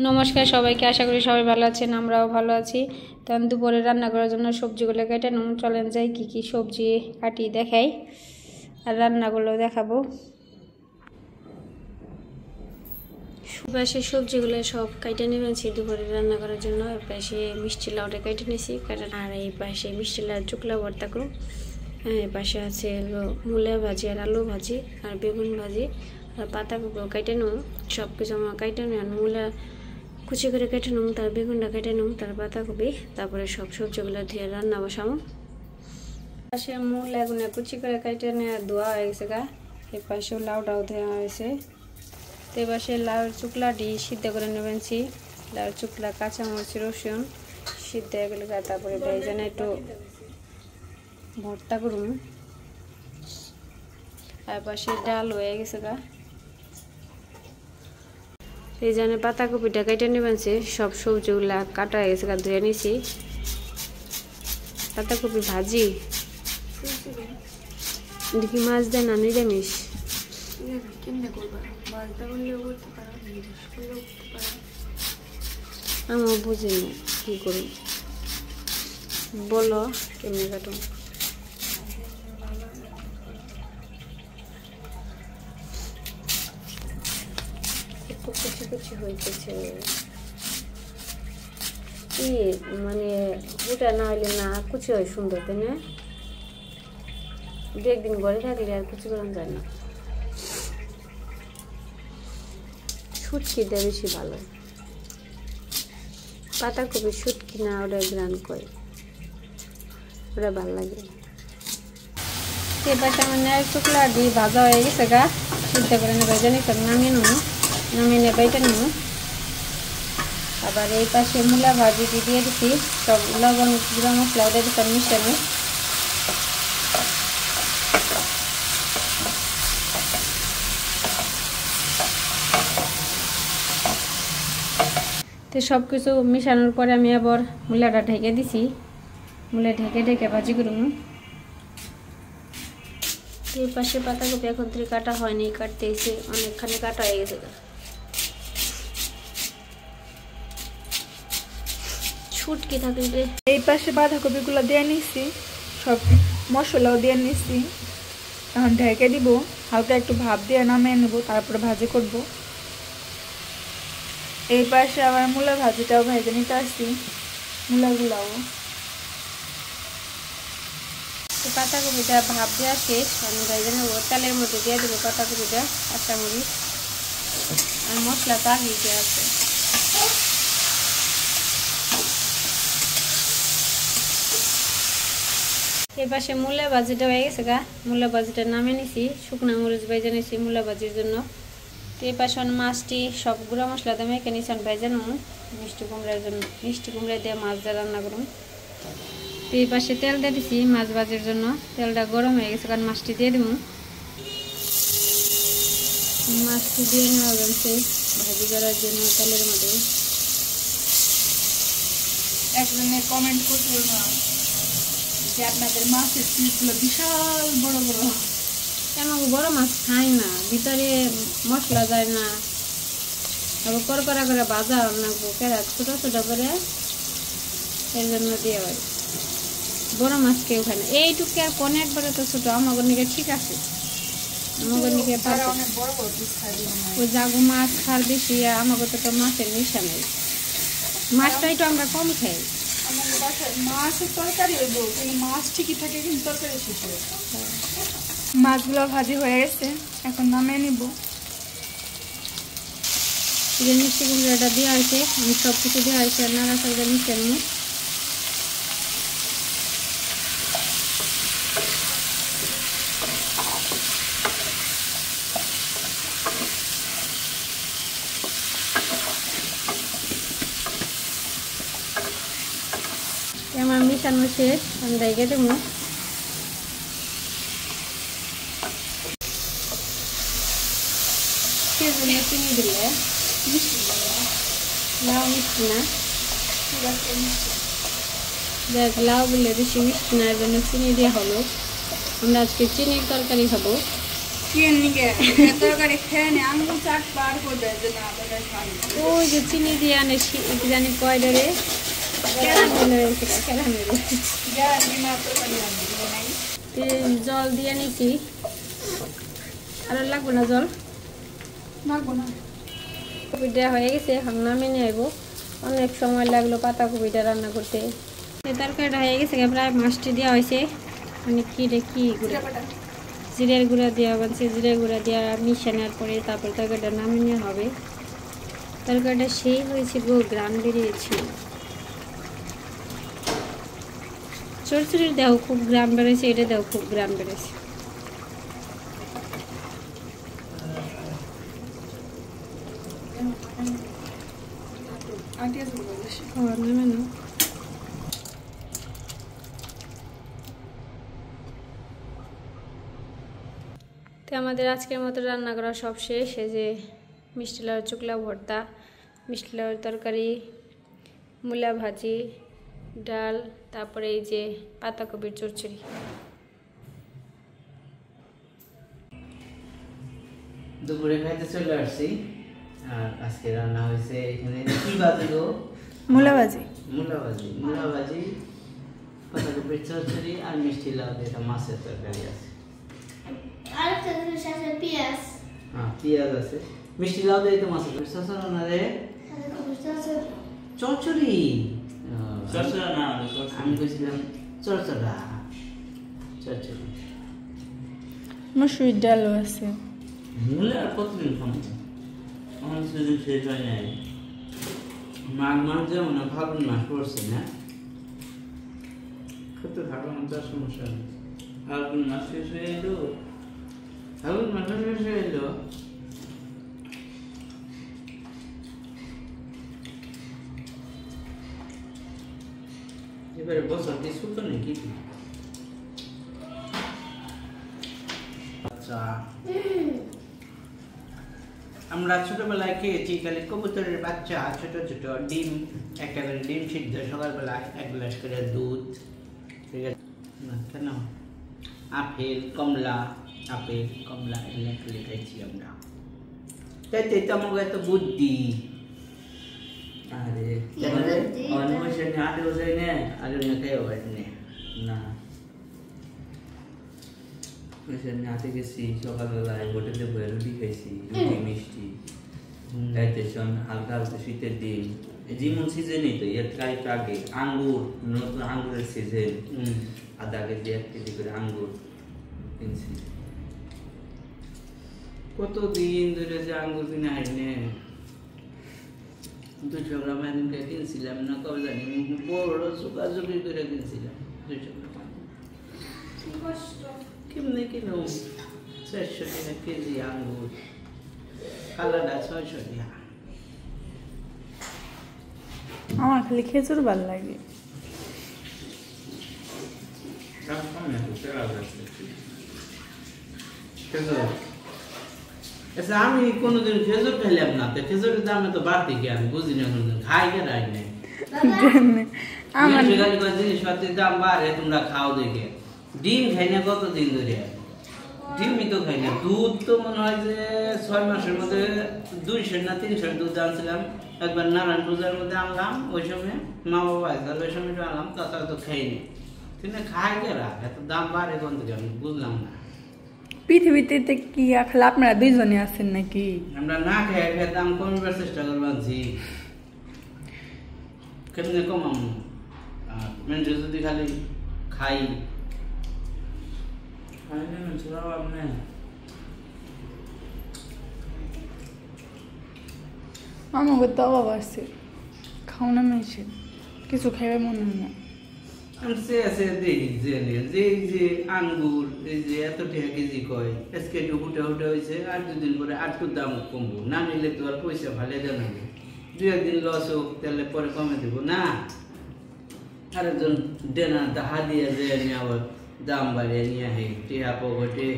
নমস্কার সবাইকে, আশা করি সবাই ভালো আছেন। আমরাও ভালো আছি। তো আমি দুপুরে রান্না করার জন্য সবজিগুলো কেটে নিন। চলেন যাই কী কী সবজি কাটি দেখাই আর রান্নাগুলো দেখাবো। পাশে সবজিগুলো সব কেটে নেবেছি দুপুরে রান্না করার জন্য। এর পাশে মিষ্টি লাউটা কেটে নিয়েছি, আর এই পাশে মিষ্টি লাউ চুকলা ভর্তা করো। এর পাশে আছে মূলা ভাজি আর আলু ভাজি আর বেগুন ভাজি আর পাতাকপি কেটে নেব। সব কিছু আমার কেটে নেব, মূলা কুচি করে কেটে নেব, তার বেগুনটা কেটে নেব, তার পাতাকপি, তারপরে সব সবজিগুলো ধুয়ে রান্না বসাবো। পাশে মূলা এগুলো কুচি করে কেটে নিয়ে ধোয়া হয়ে গেছে গা। এর পাশেও লাউটাও ধোয়া হয়েছে। তো এ পাশে লাউর চুকলাটি সিদ্ধ করে নেবেছি। লাউর চুকলা, কাঁচামরিচ, রসুন সিদ্ধ হয়ে গেলে তারপরে বেগুন একটু ভর্তা করুন। আর পাশে ডাল হয়ে গেছে গা। এই জন্য পাতাকপিটা কেটে নেবেছি। সব সবজিগুলা কাটা হয়ে গেছে গা, ধুয়ে নিছি। পাতাকপি ভাজি দেখি মাছ দেয় না নিরামিষ। আমি বুঝি না কি করি, বলো কেমনি কাটো। একটু কুচি কুচি হইতেছে, কি মানে ওটা না হইলে না কুচি হয় সুন্দর, তাই না? দু একদিন ঘরে থাকলে আর কুচি করা যায় না। শুটকি দেয় বেশি ভালো। পাতাকপি শুটকি না, ওটা গ্রান করে, ওটা ভালো লাগে। সে পাশে আমার চুকলা দিয়ে ভাজা হয়ে গেছে গা, সিদ্ধ করে নেবে জানি তো নামিয়ে নেবো, নামিয়ে নেবে এটা নেবো। আবার এই পাশে মূলা ভাজি দিয়ে দিচ্ছি, সব লবণ গুঁড়া মশলা ওটা দিতাম মিশানো। তো সব কিছু মিশানোর পরে আমি আবার মূলাটা ঢেকে দিছি। মূলা ঢেকে ঢেকে ভাজি করুন। এই পাশে পাতাকপি এখন থেকে কাটা হয়নি, কাটতে এসে অনেকখানি কাটা হয়ে গেছে। শুটকি থাকলে এই পাশে বাঁধাকপিগুলো দিয়ে নিছি, সব মশলাও দিয়ে নিছি। এখন ঢেকে দিব, হালকা একটু ভাপ দিয়ে নামিয়ে নেব, তারপরে ভাজি করব। এই পাশে আবার মূলা ভাজিটাও ভেজে নিতে আসছি, মূলাগুলাও। পাতাকপিটা ভাপ দেওয়া শেষ, আমি ভেজে নেবো। তেলের মধ্যে দিয়ে দেবো পাতাকপিটা, কাঁচামরিচ আর মশলাটা আগে আছে। এই পাশে মূলা ভাজিটা হয়ে গেছে গা, মূলা ভাজিটা নামিয়ে নিছি। শুকনো মরিচ ভেজে নিছি মূলা ভাজির জন্য। তো এই পাশে মাছটি সব গুঁড়া মশলা দিয়ে মেখে নিছি, ভেজে নেব মিষ্টি কুমড়ার জন্য। মিষ্টি কুমড়া দিয়ে মাছ দিয়ে রান্না করুন। তো এই পাশে তেল দিয়ে দিছি মাছ ভাজির জন্য। তেলটা গরম হয়ে গেছে, কারণ মাছটি দিয়ে দিব। মাছটি দিয়ে নেওয়া যাচ্ছে ভাজি করার জন্য তেলের মধ্যে। একজনে কমেন্ট করছিল না যে আপনাদের মাছের পিসগুলো বিশাল বড় বড়। কেন বড় মাছ খাই না, ভিতরে মশলা যায় না, আবার করকরা করে ভাজা রাখবো, কেরা ছোটো ছোটো করে, এর জন্য দিয়ে হয়। বড় মাছ কেউ খায় না। এইটুকু আর কোন একবারে তো ছোটো, আমাদের নিকে ঠিক আছে, আমাদের নিকে ওই জাগো মাছ খার বেশি, আমাকে তো মাছের মিশা নেই। মাছটাই তো আমরা কম খাই। মাছের তরকারি হইব, কিন্তু মাছ ঠিকই থাকে, কিন্তু তরকারি শেষ হবে। মাছগুলো ভাজি হয়ে গেছে, এখন নামিয়ে নিব। মিষ্টি কুমড়াটা দেওয়া হয়েছে, আমি সব কিছু দেওয়া হয়েছে, আর নাড়া চালটা মিশে নিই। আমার মিশানো শেষ, আমি রেখে দেবো। চিনি দিলে লাউ মিষ্টি না, দেখ লাউ বললে বেশি মিষ্টি না, এর জন্য চিনি দেওয়া হলো। আমরা আজকে চিনির তরকারি খাবো। কি নিকে তরকারি খেয়ে নে আঙুল চাট পার করে দেয় যে না তরকারি খাই ওই যে চিনি দিয়ে আনে কি জানি কয় ডরে ক্যারামেল হয়েছে ক্যারামেল জানি মা তরকারি রান্না নাই জল দিয়ে নিছি আর লাগবে না জল লাগবো না কপিটা হয়ে গেছে এখন নামিয়ে নিয়ে আইব অনেক সময় লাগলো পাতা কপিটা রান্না করতে এই তরকারিটা হয়ে গেছে প্রায় মাছটি দেওয়া হয়েছে মানে কি রে কি গুঁড়া জিরের গুঁড়া দেওয়া বানছে জিরের গুঁড়া দেওয়া মিশানোর পরে তারপর তরকারিটা নামিয়ে নেওয়া হবে তরকারিটা সেই হয়েছে গো গ্রাম বেরিয়েছে চরচড়ির দেহ খুব গ্রাম বেড়েছে এটা দেহ খুব গ্রাম বেড়েছে আন্টি আসবে বেশি নামে না তো আমাদের আজকের মতো রান্না করা সব শেষ এই যে মিষ্টি লাউয়ের চুকলা ভর্তা মিষ্টি লাউয়ের তরকারি মূলা ভাজি ডাল তারপরে এই যে পাতাকপির চচ্চড়ি দুপুরে খাইতে চলে আসছি আর আজকে রান্না হয়েছে এখানে কি ভাজি গো মূলা ভাজি মূলা ভাজি পাতাকপির চচ্চড়ি আর মিষ্টি লাউ দিয়ে একটা মাছের তরকারি আছে আর তাদের সাথে পেঁয়াজ হ্যাঁ পেঁয়াজ আছে মিষ্টি লাউ দিয়ে তো মাছের তরকারি চচ্চড়ি না রে চচ্চড়ি আমি কইছিলাম চচ্চড়া চচ্চড়ি মসুর ডালও আছে মূলে আর কতদিন খাবো আমার সেদিন শেষ হয় নাই মাঘ মাস যেমন ফাল্গুন মাস পড়ছে না খেতে থাকো না তার সমস্যা নেই ফাল্গুন মাস শেষ হয়ে এলো ফাল্গুন মাস শেষ হয়ে এলো এবারে বছর কিছু তো নেই কি আচ্ছা আমরা ছোটবেলায় খেয়েছি খালি কবুতরের বাচ্চা ছোট ছোট ডিম একটা করে ডিম সিদ্ধ সকালবেলায় এক গ্লাস করে দুধ ঠিক আছে না কেন আপেল কমলা এগুলো খেলে খাইছি আমরা তাইতে তো আমাকে এত বুদ্ধি আরে অন্বেষণ আটেও যায় না আরে খেয়ে হয় না হাতে গেছি সকালবেলায় হোটেলে বয়ে রুটি খাইছি রুটি মিষ্টি খাইতে হালকা হালকা শীতের দিন যেমন সিজনই তো এর একটু আগে আঙ্গুর নতুন আঙ্গুরের সিজন আধা কেজি 1 কেজি করে আঙ্গুর কিনছি কতদিন ধরে যে আঙ্গুর কিনে আইনে 200 গ্রাম এদিনকে কিনছিলাম না কবে জানি বড় চুকাচুকি করে কিনছিলাম 200 গ্রাম কেমনে কিনো 400 টাকা কেজি আঙ্গুর কালারটা 600 টাকা আমার খালি খেজুর ভালো লাগে আচ্ছা আমি কোনোদিন খেজুর খাইলাম না তো খেজুরের দাম তো বাড়তি কি আমি বুঝি না কোনোদিন খাই কে রাই নাই আমার জিনিসপাতির দাম বাড়ে তোমরা খাও দেখে ডিম খাই না কতদিন ধরে ডিমই তো খাই না দুধ তো মনে হয় যে 6 মাসের মধ্যে 200 না 300 দুধ আনছিলাম একবার নারায়ণ পূজার মধ্যে আনলাম ওই সময় মা বাবা একবার ওই সময় আনলাম তাছাড়া তো খাইনি কিন্তু খাই কে রা এত দাম বাড়ে কোন থেকে আমি বুঝলাম না পৃথিবীতে কি খালি আপনারা দুইজনে আছেন নাকি আমরা না খেয়ে খেয়ে দাম কমবার চেষ্টা করবাছি কেমনে কমাম মেন যদি খালি খাই আপনি আমাকে তো অভাব আছে খাও না মেশে কিছু খাইবে মনে হয় না আমি আছে দেখি যে আঙ্গুর এই যে এত টাকা কেজি কয় আজকে একটু হুটা হয়েছে আর 2 দিন পরে আর একটু দাম কমবো না নিলে তো আর পয়সা ভালো দেওয়া নেবে 2 দিন লস হোক তাহলে পরে কমে দেবো না আরেকজন দেনা দাহা দিয়ে যে আবার দাম বাড়িয়ে নিয়ে আসে টিহা পকেটে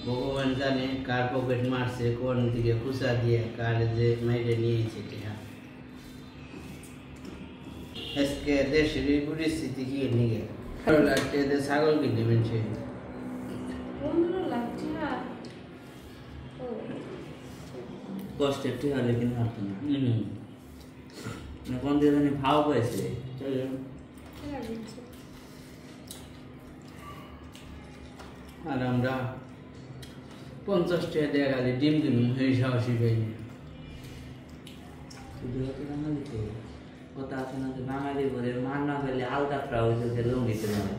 ভগবান জানে কার পকেট মারছে কোন দিকে খুচা দিয়ে কার যে মেরে নিয়েছে টিহা আজকে দেশের এই পরিস্থিতি কি নিয়ে ছাগল কিনে মেনছে কষ্টের ঠিক হলে কিন্তু হারতো না কোন দিয়ে জানি ভাও পাইছে আর আমরা 50 টাকা দিয়ে খালি ডিম কিনুম এই সাহসী পাইনি শুধু বাঙালি তো কথা আছে না যে বাঙালি বলে মার না পেলে আলকাতরা হয়েছে লঙ্গিতে যাবে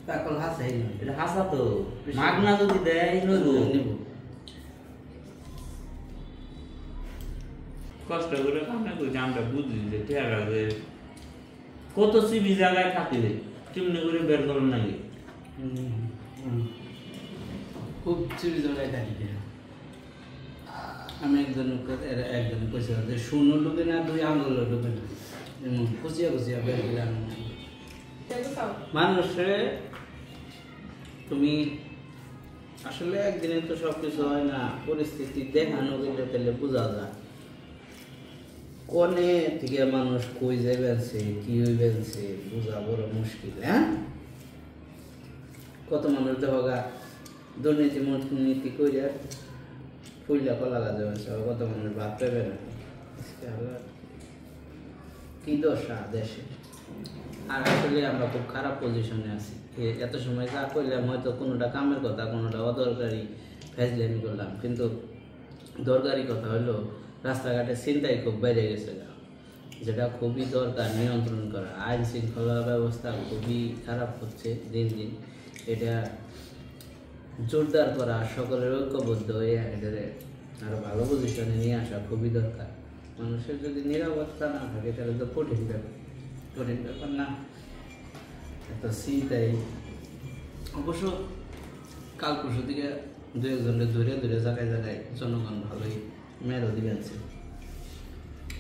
পাকল হাসাই না এটা হাসা তো মাগনা যদি দেয় নিব কষ্ট করে কামনা করছি আমরা বুঝি যে টেরা যে কত সিবি জায়গায় থাকলে কেমনি করে বের করেন নাকি খুব চিবি জায়গায় থাকি আমি একজন কইছে যে শূন্য ঢুকে না 2 আঙুল ঢুকে না খুশিয়া খুশিয়া বের দিলাম মানুষে তুমি আসলে একদিনে তো সবকিছু হয় না পরিস্থিতি দেখানো গেলে তাহলে বোঝা যায় কোনে থেকে মানুষ কই যাইবেছে কি হইবেছে বোঝা বড় মুশকিল হ্যাঁ কত মানুষ দেখা দুর্নীতি করিয়া ফুইলা কলা গাছ হয়েছে কত মানুষ ভাত পেবে না কি দশা দেশে আর আসলে আমরা খুব খারাপ পজিশনে আছি এত সময় যা করলাম হয়তো কোনোটা কামের কথা কোনোটা অদরকারি ফেজলামি করলাম কিন্তু দরকারি কথা হলো রাস্তাঘাটে ছিনতাই খুব বেড়ে গেছে যেটা খুবই দরকার নিয়ন্ত্রণ করা আইন শৃঙ্খলা ব্যবস্থা খুবই খারাপ হচ্ছে দিন দিন এটা জোরদার করা সকলের ঐক্যবদ্ধ হয়ে এটারে আরো ভালো পজিশনে নিয়ে আসা খুবই দরকার মানুষের যদি নিরাপত্তা না থাকে তাহলে তো কঠিন ব্যাপার না এত ছিনতাই অবশ্য কাল পরশু দিকে 2 একজনের ধরে জায়গায় জায়গায় জনগণ ভালোই মেরো দিবেছে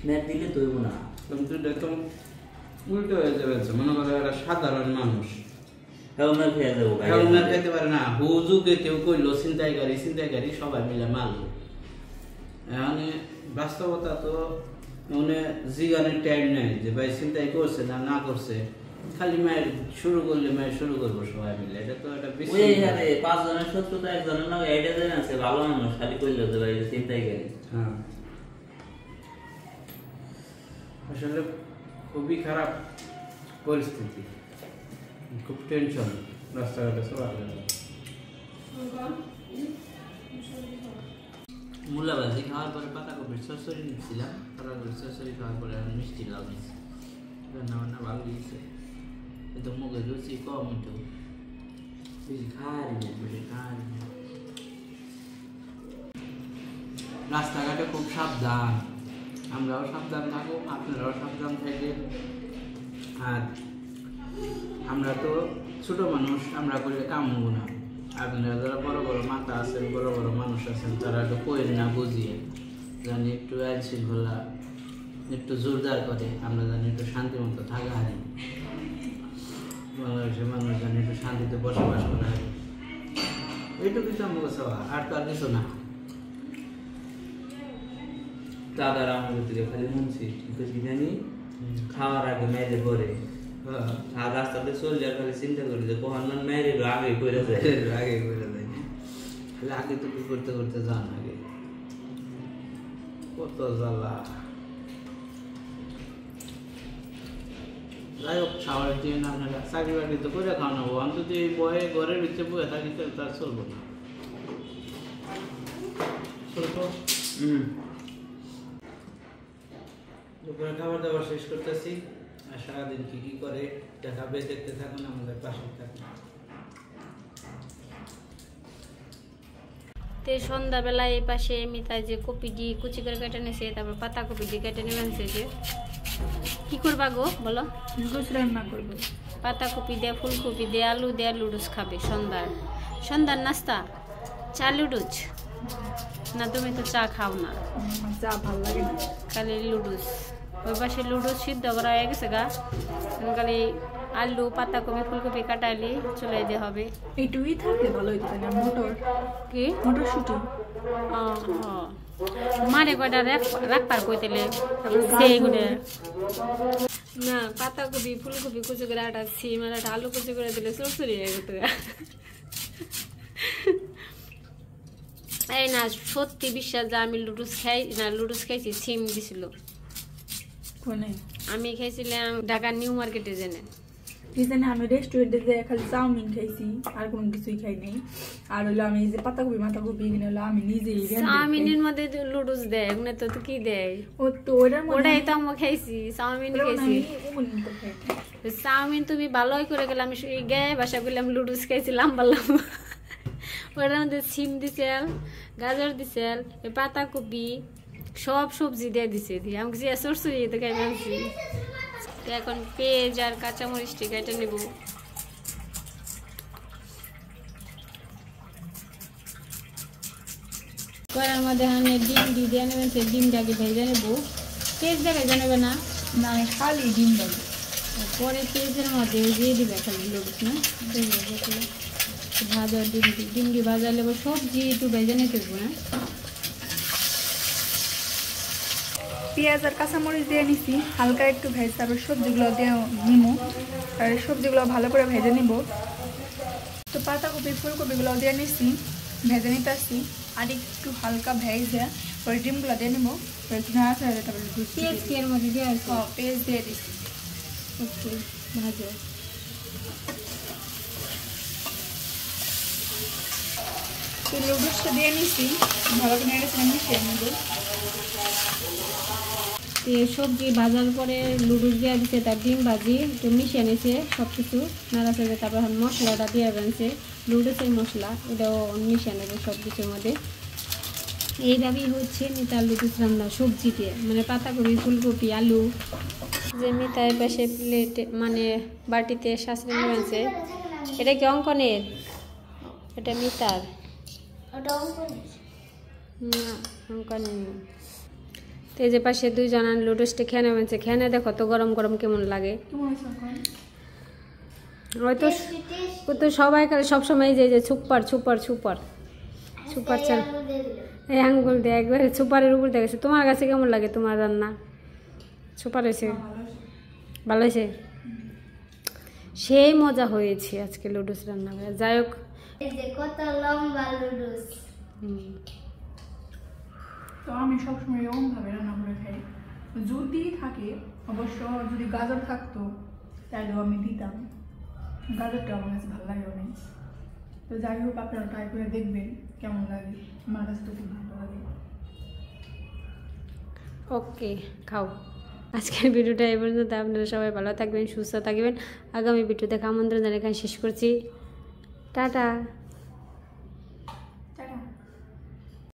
মের দিলে তৈব না কিন্তু দেখো উল্টো হয়ে যাবে মনে করো একটা সাধারণ মানুষ হেলমেট খেয়ে দেবো হেলমেট খেতে পারে না হুজুকে কেউ কইলো ছিনতাইকারী সবাই মিলে মারলো মানে বাস্তবতা তো মানে জিগানের টাইম নাই যে ভাই ছিনতাই করছে না করছে খালি মায়ের শুরু করলে মায়ের শুরু করবো সবাই মিলে এটা তো একটা ওই হারে 5 জনের শত্রুতা একজনের নাম আইডিয়া দেন আছে ভালো মানুষ খালি কইলো যে ভাই ছিনতাইকারী হ্যাঁ আসলে খুবই খারাপ পরিস্থিতি খুব টেনশন রাস্তাঘাটে সবার মূলা ভাজি খাওয়ার পরে পাতাকপির চচ্চড়ি নিচ্ছিলাম পাতাকপির চচ্চড়ি খাওয়ার পরে আমি মিষ্টি লাউ নিচ্ছি রান্না বান্না ভালো দিয়েছে কিন্তু মুখে রুচি কম একটু বেশি খাওয়ারই না রাস্তাঘাটে খুব সাবধান আমরাও সাবধান থাকবো আপনারাও সাবধান থাকবেন আর আমরা তো ছোট মানুষ আমরা করলে কাম হবো না আপনারা যারা বড় বড় মাথা আছেন বড় বড় মানুষ আছেন তারা একটু কইেন না বুঝিয়ে জানি একটু আইন শৃঙ্খলা একটু জোরদার করে আমরা জানি একটু শান্তি মতো থাকা হারি বাংলাদেশের মানুষ জানি একটু শান্তিতে বসবাস করা হারি এইটুকু তো আমাকে চাওয়া আর তো আর কিছু না দাদারা আমাদের দিকে খালি মুনছি বেশি জানি খাওয়ার আগে মেয়েদের পরে আর রাস্তাতে চলে যায় খালি চিন্তা করি যে কখন মেয়ের আগে করে যায় আগে তো কি করতে করতে যান আগে কত জ্বালা যাই হোক খাওয়ার দিয়ে না আপনারা চাকরি বাকরি তো করে খাওয়ানো অন্তত এই বয়ে ঘরের ভিতরে বয়ে থাকি তার চলবো না দুপুরে খাবার দাবার শেষ করতেছি আর সারাদিন কি করে দেখাবে দেখতে থাকুন আমাদের পাশে থাকুন তো সন্ধ্যাবেলায় এই পাশে মিতাই যে কপি দিয়ে কুচি করে কেটে নিয়েছে তারপর পাতা কপি দিয়ে কেটে নিয়ে আনছে যে কি করবা গো বলো গোছ রান্না করবো পাতা কপি দিয়ে ফুলকপি দিয়ে আলু দিয়ে লুডুস খাবে সন্ধ্যার নাস্তা চা লুডুস না তুমি তো চা খাও না চা ভালো লাগে না খালি লুডুস ওই পাশে লুডুস সিদ্ধ করা হয়ে গেছে গা খালি আলু পাতাকপি ফুলকপি কাটাইলে চলে যেতে হবে এইটুকুই থাকলে ভালো হইতো না মোটর কি মটরশুটি মারে কয়টা রাখবার কইতেলে সেইগুলো না পাতাকপি ফুলকপি কুচি করে একটা সিম আর একটা আলু কুচি করে দিলে চরচরি হয়ে যেত এই না সত্যি বিশ্বাস যে আমি লুডুস খাই না, লুডুস খাইছি, সিম দিছিল। কোনে আমি খাইছিলাম ঢাকা নিউ মার্কেটে জেনে। রিসেন্টলি আমি রেস্টুরেন্টে যে খালি চাউমিন খাইছি, আর কোনো কিছুই খাই নাই। আর হলো আমি এই যে পাতাকপি মাথাকপি কিনে হলো আমি নিজেই চাউমিনের মধ্যে লুডুস দেয়, ওখানে তো কি দেয়? ও তো ওটার মধ্যে ওটাই তো আমি খাইছি, চাউমিন খাইছি। চাউমিন তুমি ভালোই করে গেলে, আমি গায়ে বাসা করলাম লুডুস খাইছি লম্বা লম্বা। ওটার মধ্যে সিম দিছেল, গাজর দিছেল, পাতাকপি সব সবজি দিয়ে দিছে, দিয়ে আমি কিছু সরসরি তো খাই আনছি। এখন পেঁয়াজ আর কাঁচামরিচটি কেটে নেব। কড়ার মধ্যে আমি ডিম দিয়ে নেবেন, সেই ডিমটাকে ভেজে নেবো। পেঁয়াজটা ভেজে নেবে না, না আমি খালি ডিম দেবো। পরে পেঁয়াজের মধ্যে দিয়ে দিবে খালি লুডুস না, ভাজা ডিমটি ভাজা নেবো। সবজি একটু ভেজে নিতে দেবো না। পেঁয়াজ আর কাঁচামরিচ দিয়ে নিছি, হালকা একটু ভেজে তারপর সবজিগুলো দিয়ে নিবো। আর সবজিগুলো ভালো করে ভেজে নিব। তো পাতাকপি ফুলকপিগুলো দিয়ে নিছি, ভেজে নিতে আসছি। আর একটু হালকা ভেজে পরে ডিমগুলো দিয়ে নিবো। একটু নাড়াচাড়া দিয়ে তারপরে পেঁয়াজ কি এর মধ্যে দিয়ে আছে? পেঁয়াজ দিয়ে দিচ্ছি। ওকে, ভাজা। তো লুডুসটা দিয়ে নিছি, ভালো করে নেড়ে মিশিয়ে নেব। সবজি ভাজার পরে লুডুস দিয়ে দিচ্ছে, তার ডিম ভাজি একটু মিশিয়ে নিছে সব কিছু নাড়াচাড়া। তারপর মশলাটা দিয়ে বেনছে, লুডুসের মশলা, এটাও মিশিয়ে নেবে সব কিছুর মধ্যে। এইভাবেই হচ্ছে মিতার লুডুস রান্না সবজি দিয়ে, মানে পাতাকপি ফুলকপি আলু। যে মিতার পাশে প্লেটে মানে বাটিতে শাশুড়ি নিয়েছে। এটা কি অঙ্কনের? এটা মিতার ওটা অঙ্কনের। না, অঙ্কনের। তো এই যে পাশে দুইজন লুডুসটা খেয়ে নেবেছে, খেয়ে দেখো তো গরম গরম কেমন লাগে। হয়তো ও তো সবাই সবসময় যে সুপার সুপার সুপার সুপার চাল এই আঙ্গুল দিয়ে একবারে সুপারের উপর দেখেছে। তোমার কাছে কেমন লাগে তোমার রান্না? সুপার হয়েছে? ভালো হয়েছে? সেই মজা হয়েছে আজকে লুডুস রান্না করে। যাই হোক, এই যে কত লম্বা লুডুস। তো আমি সবসময় এরকমভাবে রান্না করে খাই। যদি থাকে, অবশ্য যদি গাজর থাকতো তাহলেও আমি দিতাম। গাজরটা আমার কাছে ভালো লাগে অনেক। তো যাই হোক, আপনারা ট্রাই করে দেখবেন কেমন লাগে। আমার কাছে তো খুব ভালো লাগে। ওকে, খাও। আজকের ভিডিওটা এই পর্যন্ত। আপনারা সবাই ভালো থাকবেন, সুস্থ থাকবেন। আগামী ভিডিও দেখা আমন্ত্রণ জানিয়ে এখানে শেষ করছি। টাটা।